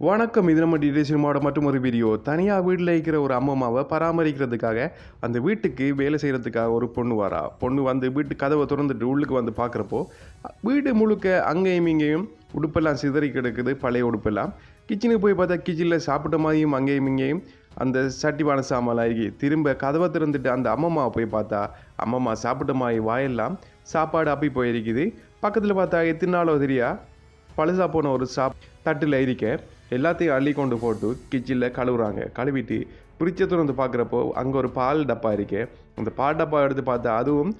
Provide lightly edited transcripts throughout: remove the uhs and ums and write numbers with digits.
வணக்கம். இது நம்ம டீடைல் சினிமாவோட மற்றொரு வீடியோ. தனியாக வீட்டில் இருக்கிற ஒரு அம்மாவை பராமரிக்கிறதுக்காக அந்த வீட்டுக்கு வேலை செய்கிறதுக்காக ஒரு பொண்ணு வரா. பொண்ணு வந்து வீட்டு கதவை திறந்துட்டு உள்ளுக்கு வந்து பார்க்குறப்போ வீடு முழுக்க அங்கேயும் இங்கேயும் உடுப்பெல்லாம் சிதறி கிடக்குது, பழைய உடுப்பெல்லாம். கிச்சனுக்கு போய் பார்த்தா கிச்சனில் சாப்பிட்ட மாதிரியும் அங்கேயும் இங்கேயும் அந்த சட்டிவான சாமான்லாம் இருக்கு. திரும்ப கதவை திறந்துட்டு அந்த அம்மம்மாவை போய் பார்த்தா அம்மம்மா சாப்பிட்ட மாதிரி வாயெல்லாம் சாப்பாடு அப்பி போயிருக்குது. பக்கத்தில் பார்த்தா எத்தனை நாளோ தெரியா பழுசா போன ஒரு தட்டில் இருக்க எல்லாத்தையும் அள்ளி கொண்டு போட்டு கிச்சனில் கழுவுறாங்க. கழுவிட்டு பிரிச்ச திறந்து பார்க்குறப்போ அங்கே ஒரு பால் டப்பா இருக்கு. அந்த பால் டப்பா எடுத்து பார்த்தா அதுவும்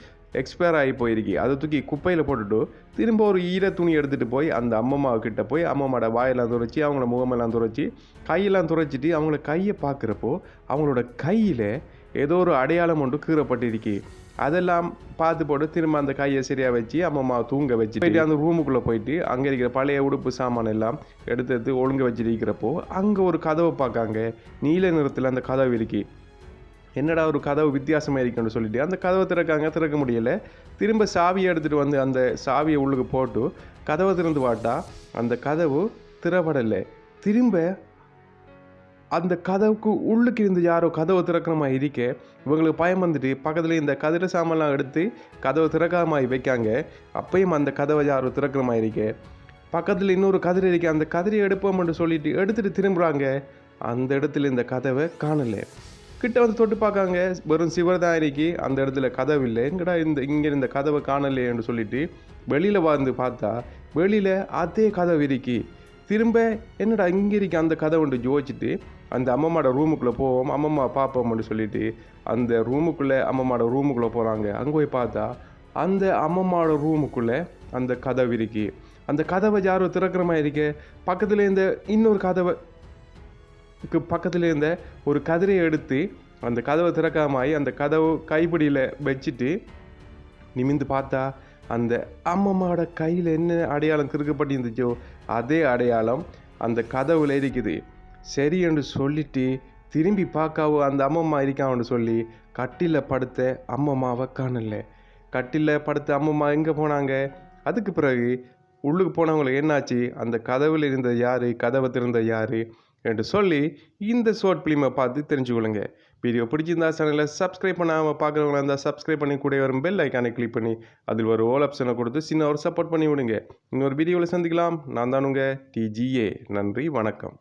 எக்ஸ்பயர் ஆகி போயிருக்கு. அதை தூக்கி குப்பையில் போட்டுட்டு திரும்ப ஒரு ஈர துணி எடுத்துகிட்டு போய் அந்த அம்மம்மாவுக்கிட்ட போய் அம்மம்மாவோட வாயெல்லாம் துரைச்சி அவங்கள முகமெல்லாம் துரைச்சி கையெல்லாம் துரைச்சிட்டு அவங்கள கையை பார்க்குறப்போ அவங்களோட கையில் ஏதோ ஒரு அடையாளம் ஒன்று கீறப்பட்டிருக்கு. அதெல்லாம் பார்த்து போட்டு திரும்ப அந்த கையை சரியாக வச்சு அம்மம்மாவை தூங்க வச்சுட்டு போயிட்டு அந்த ரூமுக்குள்ளே போயிட்டு அங்கே இருக்கிற பழைய உடுப்பு சாமான் எல்லாம் எடுத்து ஒழுங்க வச்சுருக்கிறப்போ அங்கே ஒரு கதவை பார்க்காங்க. நீல நிறத்தில் அந்த கதவு இருக்கு. என்னடா ஒரு கதவு வித்தியாசமாக இருக்குன்னு சொல்லிட்டு அந்த கதவை திறக்க முடியலை. திரும்ப சாவியை எடுத்துகிட்டு வந்து அந்த சாவியை உள்ளுக்கு போட்டு கதவை திறந்து பார்த்தா அந்த கதவு திறப்படலை. திரும்ப அந்த கதவுக்கு உள்ளுக்கு இருந்து யாரோ கதவை திறக்கிற மாதிரி இருக்க இவங்களுக்கு பயம் வந்துட்டு பக்கத்தில் இந்த கதிர சாமான்லாம் எடுத்து கதவை திறக்காத மாதிரி வைக்காங்க. அப்பயும் அந்த கதவை யாரோ திறக்கிற மாதிரி இருக்க. பக்கத்தில் இன்னொரு கதிரை இருக்க. அந்த கதிரை எடுப்போம்னு சொல்லிட்டு எடுத்துகிட்டு திரும்புகிறாங்க. அந்த இடத்துல இந்த கதவை காணலை. கிட்ட வந்து தொட்டு பார்க்காங்க, வெறும் சிவர் தான் இருக்கு. அந்த இடத்துல கதவு இல்லை. எங்கடா இங்கே இந்த கதவை காணலைன்னு சொல்லிட்டு வெளியில் வந்து பார்த்தா வெளியில் அதே கதவு இருக்கு. திரும்ப என்னடா இங்கே இருக்கு அந்த கதவுண்டு யோசிச்சுட்டு அந்த அம்மம்மாவோட ரூமுக்குள்ளே போவோம், அம்மம்மா பார்ப்போம்னு சொல்லிட்டு அந்த அம்மம்மாவோட ரூமுக்குள்ளே போகிறாங்க. அங்கே போய் பார்த்தா அந்த அம்மம்மாவோட ரூமுக்குள்ளே அந்த கதவு இருக்கு. அந்த கதவை யாரும் திறக்கிற மாதிரி இருக்கு. பக்கத்தில் இருந்த இன்னொரு பக்கத்தில் இருந்த ஒரு கதிரையை எடுத்து அந்த கதவை திறக்காமல் அந்த கதவு கைப்பிடியில் வச்சுட்டு நிமிந்து பார்த்தா அந்த அம்மம்மாவோட கையில் என்ன அடையாளம் கிறுக்கப்பட்டு இருந்துச்சோ அதே அடையாளம் அந்த கதவுல இருக்குது. சரி என்று சொல்லிட்டு திரும்பி பார்க்காவோ அந்த அம்மம்மா இருக்கான்னு சொல்லி கட்டில படுத்த அம்மம்மாவை காணல. கட்டில படுத்த அம்மம்மா எங்கே போனாங்க? அதுக்கு பிறகு உள்ளுக்கு போனவங்களுக்கு என்னாச்சு, அந்த கதவில் இருந்த யார், கதவை திறந்த யார் என்று சொல்லி இந்த ஷார்ட் ஃபிலிமை பார்த்து தெரிஞ்சுக்கொள்ளுங்க. வீடியோ பிடிச்சிருந்தா சேனலை சப்ஸ்கிரைப் பண்ணாமல் பார்க்குறவங்களா இருந்தால் சப்ஸ்கிரைப் பண்ணி கூட வரும் பெல் ஐக்கானை கிளிக் பண்ணி அதில் ஒரு ஆல் ஆப்ஷனை கொடுத்து சின்ன ஒரு சப்போர்ட் பண்ணி விடுங்க. இன்னொரு வீடியோவில் சந்திக்கலாம். நான் தான் உங்கள் TGA. நன்றி, வணக்கம்.